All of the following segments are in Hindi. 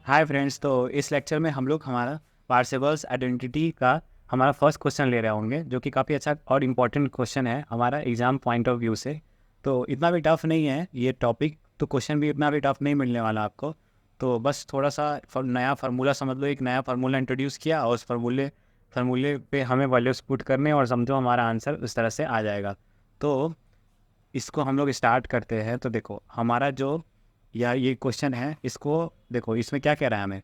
Hi friends. तो इस लेक्चर में हम लोग हमारा पार्सेवल्स आइडेंटिटी का हमारा फर्स्ट क्वेश्चन ले रहे होंगे, जो कि काफ़ी अच्छा और इम्पोर्टेंट क्वेश्चन है हमारा एग्ज़ाम पॉइंट ऑफ व्यू से। तो इतना भी टफ नहीं है ये टॉपिक, तो क्वेश्चन भी इतना भी टफ नहीं मिलने वाला आपको। तो बस थोड़ा सा नया फार्मूला समझ लो, एक नया फार्मूला इंट्रोड्यूस किया और उस फार्मूले पे हमें वैल्यूज पुट करने और समझो हमारा आंसर उस तरह से आ जाएगा। तो इसको हम लोग स्टार्ट करते हैं। तो देखो हमारा जो ये क्वेश्चन है, इसको देखो, इसमें क्या कह रहा है हमें,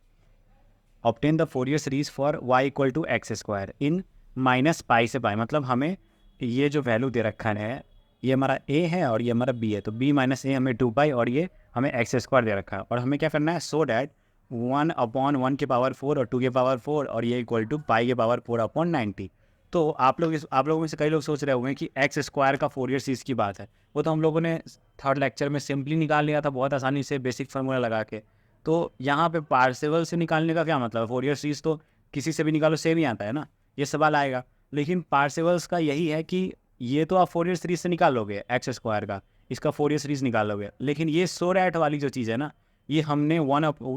obtain the Fourier series for y equal to x square in minus pi से पाई। मतलब हमें ये जो वैल्यू दे रखा है, ये हमारा a है और ये हमारा b है। तो b माइनस ए हमें 2 पाई और ये हमें एक्स स्क्वायर दे रखा है, और हमें क्या करना है, सो डैट 1/1 के पावर 4 और 2 के पावर 4 और ये इक्वल टू पाई के पावर 4/90। तो आप लोगों में से कई लोग सोच रहे होंगे कि एक्स स्क्वायर का फोरियर सीरीज की बात है। वो तो हम लोगों ने थर्ड लेक्चर में सिंपली निकाल लिया था बहुत आसानी से, बेसिक फार्मूला लगा के। तो यहाँ पे पार्सेवल से निकालने का क्या मतलब है, फोरियर सीरीज तो किसी से भी निकालो सेम ही आता है ना, ये सवाल आएगा। लेकिन पार्सेवल्स का यही है कि ये तो आप फोरियर सीरीज से निकालोगे एक्स स्क्वायर का, इसका फोरियर सीरीज निकालोगे, लेकिन ये सो रैट वाली जो चीज़ है ना, ये हमने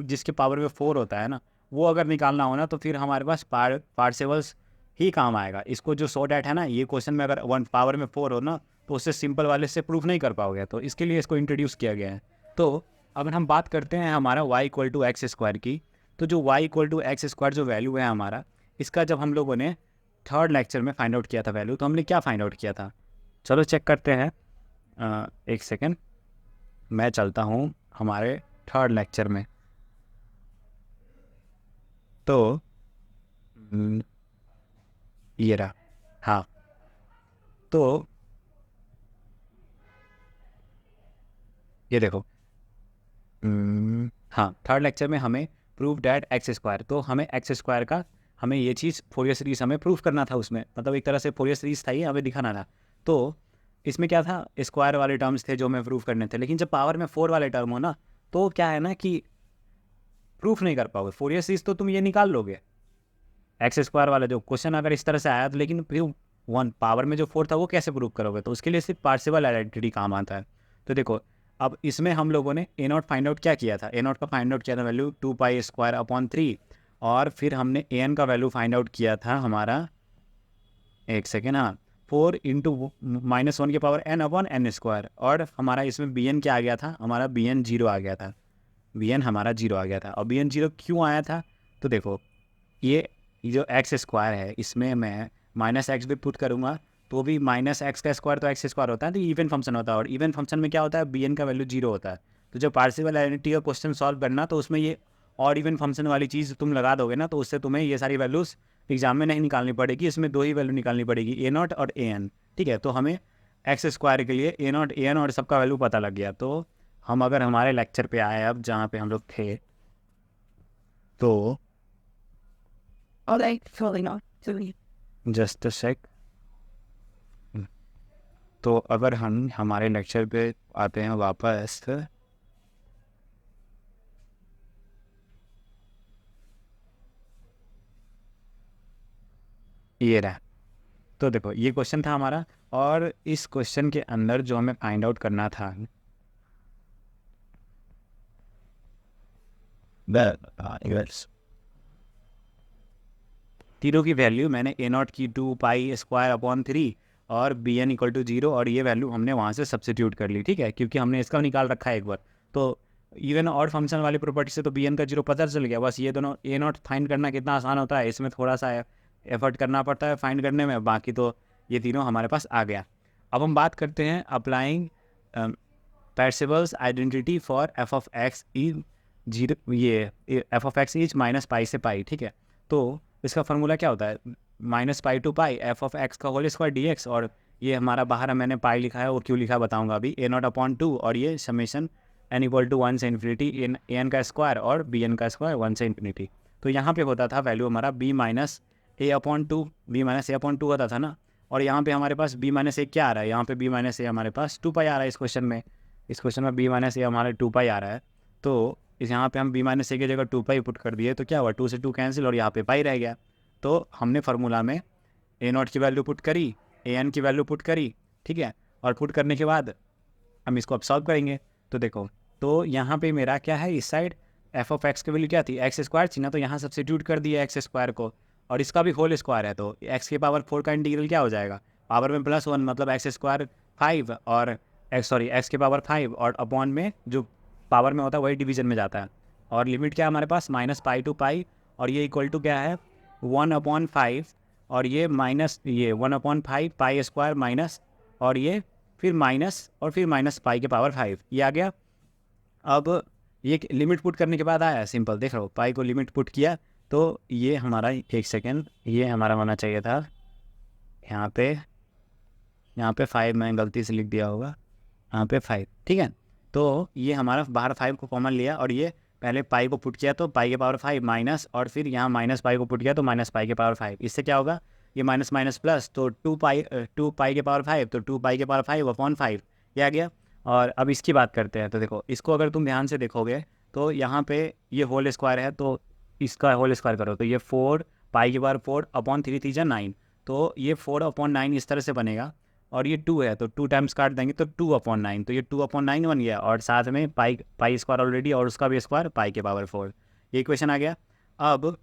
जिसके पावर में 4 होता है ना, वो अगर निकालना हो ना, तो फिर हमारे पास पार्सेवल्स ही काम आएगा। इसको जो सो डैट है ना, ये क्वेश्चन में अगर 1 पावर में 4 हो ना, तो उससे सिंपल वाले से प्रूफ नहीं कर पाओगे, तो इसके लिए इसको इंट्रोड्यूस किया गया है। तो अगर हम बात करते हैं हमारा y equal to x square की, तो जो y equal to x square जो वैल्यू है हमारा, इसका जब हम लोगों ने थर्ड लेक्चर में फाइंड आउट किया था वैल्यू, तो हमने क्या फाइंड आउट किया था, चलो चेक करते हैं। एक सेकेंड, मैं चलता हूँ हमारे थर्ड लेक्चर में। तो ये रहा। हाँ, तो ये देखो, हाँ, थर्ड लेक्चर में हमें प्रूव डैट एक्स स्क्वायर, तो हमें एक्स स्क्वायर का हमें ये चीज़ फोरियर सीरीज हमें प्रूफ करना था उसमें, मतलब एक तरह से फोरियर सीरीज था ये, हमें दिखाना था। तो इसमें क्या था, स्क्वायर वाले टर्म्स थे जो हमें प्रूफ करने थे, लेकिन जब पावर में 4 वाले टर्म हो ना, तो क्या है ना कि प्रूफ नहीं कर पाओगे फोरियर सीरीज, तो तुम ये निकाल लोगे एक्स स्क्वायर वाला जो क्वेश्चन अगर इस तरह से आया, तो लेकिन फिर 1 पावर में जो 4 था वो कैसे प्रूव करोगे, तो उसके लिए सिर्फ पार्शियल आइडेंटिटी काम आता है। तो देखो, अब इसमें हम लोगों ने ए नॉट फाइंड आउट क्या किया था, ए नॉट का फाइंड आउट किया था वैल्यू 2 पाई स्क्वायर अपॉन 3, और फिर हमने ए एन का वैल्यू फाइंड आउट किया था हमारा, एक सेकेंड, हाँ, 4 × -1 के power n upon n square, और हमारा इसमें बी एन क्या आ गया था, हमारा बी एन 0 आ गया था, बी एन हमारा 0 आ गया था। और बी एन 0 क्यों आया था, तो देखो, ये जो एक्स स्क्वायर है, इसमें मैं माइनस एक्स भी पुट करूँगा, तो भी माइनस एक्स का स्क्वायर तो एक्स स्क्वायर होता है, तो इवन फंक्शन होता है, और इवन फंक्शन में क्या होता है, बी एन का वैल्यू 0 होता है। तो जब पार्शियल आइडेंटिटी का क्वेश्चन सॉल्व करना, तो उसमें ये और इवन फंक्शन वाली चीज़ तुम लगा दोगे ना, तो उससे तुम्हें ये सारी वैल्यूज़ एग्जाम में नहीं निकालनी पड़ेगी, इसमें 2 ही वैल्यू निकालनी पड़ेगी, ए नॉट और ए एन। ठीक है, तो हमें एक्स स्क्वायर के लिए ए नॉट ए एन और सबका वैल्यू पता लग गया। तो हम अगर हमारे लेक्चर पे आए अब जहाँ पे हम लोग थे, तो Oh, like totally not. Totally. Just a sec, तो अगर हम हमारे लेक्चर पे आते हैं वापस, ये रहा। तो देखो, ये क्वेश्चन था हमारा, और इस क्वेश्चन के अंदर जो हमें फाइंड आउट करना था, तीनों की वैल्यू मैंने ए नॉट की 2 पाई स्क्वायर अपॉन 3 और बी एन इक्वल टू 0, और ये वैल्यू हमने वहाँ से सब्सिट्यूट कर ली। ठीक है, क्योंकि हमने इसका निकाल रखा है एक बार, तो इवन और फंक्शन वाली प्रॉपर्टी से तो बी एन का 0 पता चल गया। बस ये दोनों ए नॉट फाइंड करना कितना आसान होता है, इसमें थोड़ा सा एफर्ट करना पड़ता है फाइंड करने में, बाकी तो ये तीनों हमारे पास आ गया। अब हम बात करते हैं applying Parseval's identity for f of x e 0, ये f of x is minus pi से पाई। ठीक है, तो इसका फार्मूला क्या होता है, -π to π एफ ऑफ एक्स का होल स्क्वायर डी एक्स, और ये हमारा बाहर मैंने पाई लिखा है, वो क्यों लिखा बताऊंगा अभी, a0/2, और ये समेशन n इक्वल टू 1 से इन्फिनिटी एन एन का स्क्वायर और बी एन का स्क्वायर 1 से इन्फिनिटी। तो यहाँ पे होता था वैल्यू हमारा b-a/2 होता था ना, और यहाँ पे हमारे पास b-a क्या आ रहा है, यहाँ पे b-a हमारे पास 2 पाई आ रहा है इस क्वेश्चन में, b-a हमारे 2 पाई आ रहा है। तो इस यहाँ पे हम b-a की जगह 2 पाई पुट कर दिए, तो क्या हुआ, 2 से 2 कैंसिल, और यहाँ पे पाई रह गया। तो हमने फार्मूला में ए नॉट की वैल्यू पुट करी, ए एन की वैल्यू पुट करी, ठीक है, और पुट करने के बाद हम इसको अब सॉल्व करेंगे। तो देखो, तो यहाँ पे मेरा क्या है, इस साइड एफ ऑफ एक्स की वैल्यू क्या थी, एक्स स्क्वायर थी ना, तो यहाँ सब्स्टिट्यूट कर दिया एक्स स्क्वायर को, और इसका भी होल स्क्वायर है, तो एक्स की पावर 4 का इंटीग्रल क्या हो जाएगा, पावर में +1 मतलब एक्स स्क्वायर 5 और एक्स की पावर 5 और अपॉन में जो पावर में होता है वही डिवीजन में जाता है, और लिमिट क्या है हमारे पास -π to π, और ये इक्वल टू क्या है 1/5, और ये माइनस ये 1/5 पाई स्क्वायर माइनस, और ये फिर माइनस और फिर -π के पावर 5, ये आ गया। अब ये लिमिट पुट करने के बाद आया सिंपल, देख रहे हो पाई को लिमिट पुट किया, तो ये हमारा 1 सेकेंड, ये हमारा होना चाहिए था यहाँ पे 5 मैं गलती से लिख दिया होगा, यहाँ पे 5, ठीक है। तो ये हमारा बाहर 5 को कॉमन लिया, और ये पहले पाई को पुट किया तो पाई के पावर 5 माइनस, और फिर यहाँ -π को पुट किया तो -π के पावर 5, इससे क्या होगा, ये माइनस माइनस प्लस, तो 2π के पावर 5, तो 2π के पावर 5/5 ये आ गया। और अब इसकी बात करते हैं, तो देखो इसको अगर तुम ध्यान से देखोगे तो यहाँ पे ये होल स्क्वायर है, तो इसका होल स्क्वायर करो तो ये 4π के पावर 4/3 3 9, तो ये 4/9 इस तरह से बनेगा, और ये 2 है तो 2 टाइम्स काट देंगे तो 2/9, तो ये 2/9 बन गया, और साथ में पाई स्क्वायर ऑलरेडी और उसका भी स्क्वायर पाई के पावर 4, ये इक्वेशन आ गया। अब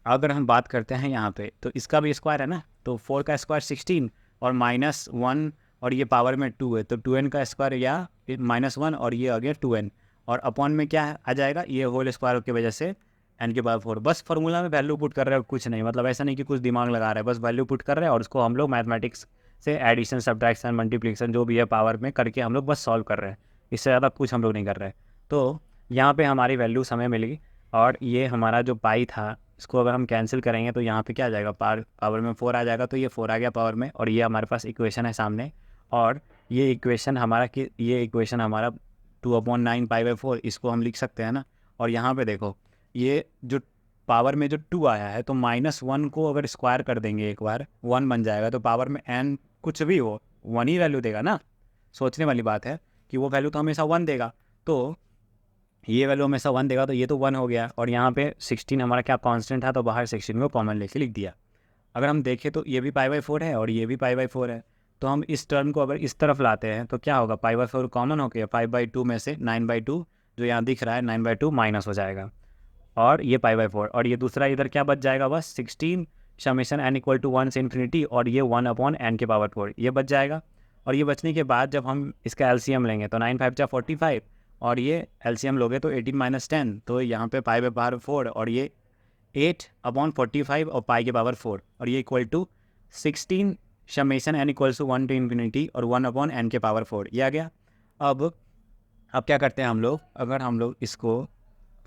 अगर हम बात करते हैं यहाँ पे, तो इसका भी स्क्वायर है ना, तो 4 का स्क्वायर 16 और -1, और ये पावर में 2 है, तो 2n का स्क्वायर या -1, और ये आ गया 2n, और अपॉन में क्या आ जाएगा, ये होल स्क्वायर की वजह से n के पावर 4, बस फार्मूला में वैल्यू पुट कर रहे हैं, कुछ नहीं, मतलब ऐसा नहीं कि कुछ दिमाग लगा रहे हैं, बस वैल्यू पुट कर रहे हैं, और उसको हम लोग मैथमेटिक्स से एडिशन सब्ट्रैक्शन मल्टीप्लिकेशन जो भी है पावर में करके हम लोग बस सॉल्व कर रहे हैं, इससे ज़्यादा कुछ हम लोग नहीं कर रहे हैं। तो यहाँ पे हमारी वैल्यू हमें मिल गई, और ये हमारा जो पाई था इसको अगर हम कैंसिल करेंगे तो यहाँ पे क्या आ जाएगा, पावर में 4 आ जाएगा, तो ये 4 आ गया पावर में, और ये हमारे पास इक्वेशन है सामने, और ये इक्वेशन हमारा 2/9π/4, इसको हम लिख सकते हैं ना। और यहाँ पे देखो ये जो पावर में जो 2 आया है, तो -1 को अगर स्क्वायर कर देंगे एक बार 1 बन जाएगा, तो पावर में n कुछ भी हो 1 ही वैल्यू देगा ना, सोचने वाली बात है कि वो वैल्यू तो हमेशा 1 देगा, तो ये वैल्यू हमेशा 1 देगा, तो ये तो 1 हो गया, और यहाँ पे 16 हमारा क्या कांस्टेंट था, तो बाहर 16 को कॉमन लेके लिख दिया। अगर हम देखें तो ये भी π/4 है और ये भी π/4 है, तो हम इस टर्म को अगर इस तरफ लाते हैं तो क्या होगा, π/4 कॉमन हो गया, 5/2 में से 9/2 जो यहाँ दिख रहा है 9/2 माइनस हो जाएगा, और ये π/4, और ये दूसरा इधर क्या बच जाएगा, बस 16 समेशन n = 1 से इन्फिनिटी, और ये 1/n के पावर 4 ये बच जाएगा। और ये बचने के बाद जब हम इसका एलसीएम लेंगे तो 9 5 45, और ये एलसीएम लोगे तो 18 - 10, तो यहाँ पे π/4, और ये 8/45 और पाई के पावर 4, और ये equal to 16 summation n = 1 to infinity और 1/n के पावर 4 ये आ गया। अब क्या करते हैं हम लोग, अगर हम लोग इसको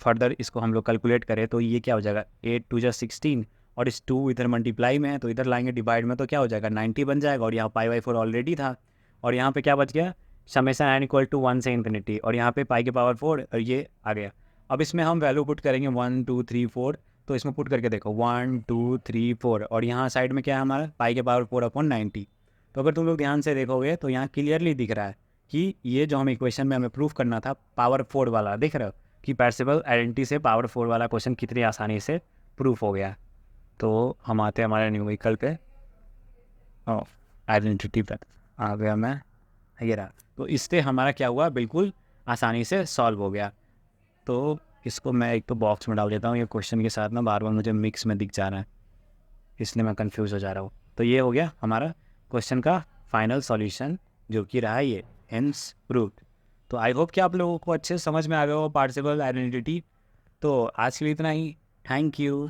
फर्दर इसको हम लोग कैलकुलेट करें तो ये क्या हो जाएगा, 8 2 जा 16, और इस 2 इधर मल्टीप्लाई में है तो इधर लाएंगे डिवाइड में, तो क्या हो जाएगा 90 बन जाएगा, और यहाँ π/4 ऑलरेडी था, और यहाँ पे क्या बच गया, समेशन n = 1 से इन्फिनिटी, और यहाँ पे पाई के पावर 4, और ये आ गया। अब इसमें हम वैल्यू पुट करेंगे 1 2 3 4, तो इसमें पुट करके देखो 1 2 3 4, और यहाँ साइड में क्या है हमारा पाई के पावर 4/90। तो अगर तुम लोग ध्यान से देखोगे तो यहाँ क्लियरली दिख रहा है कि ये जो हम इक्वेशन में हमें प्रूफ करना था पावर 4 वाला, दिख रहा हो कि पार्सेवल आइडेंटिटी से पावर 4 वाला क्वेश्चन कितनी आसानी से प्रूफ हो गया। तो हम आते हैं हमारे न्यूमेरिकल पे, आइडेंटिटी पे आ गया मैं, ये रहा। तो इससे हमारा क्या हुआ, बिल्कुल आसानी से सॉल्व हो गया। तो इसको मैं एक तो बॉक्स में डाल देता हूँ, ये क्वेश्चन के साथ ना बार बार मुझे मिक्स में दिख जा रहा है, इसलिए मैं कंफ्यूज हो जा रहा हूँ। तो ये हो गया हमारा क्वेश्चन का फाइनल सॉल्यूशन, जो कि रहा ये हेंस प्रूव्ड। तो आई होप कि आप लोगों को अच्छे समझ में आ गया हो पार्टिसिपल आइडेंटिटी। तो आज के लिए इतना ही, थैंक यू।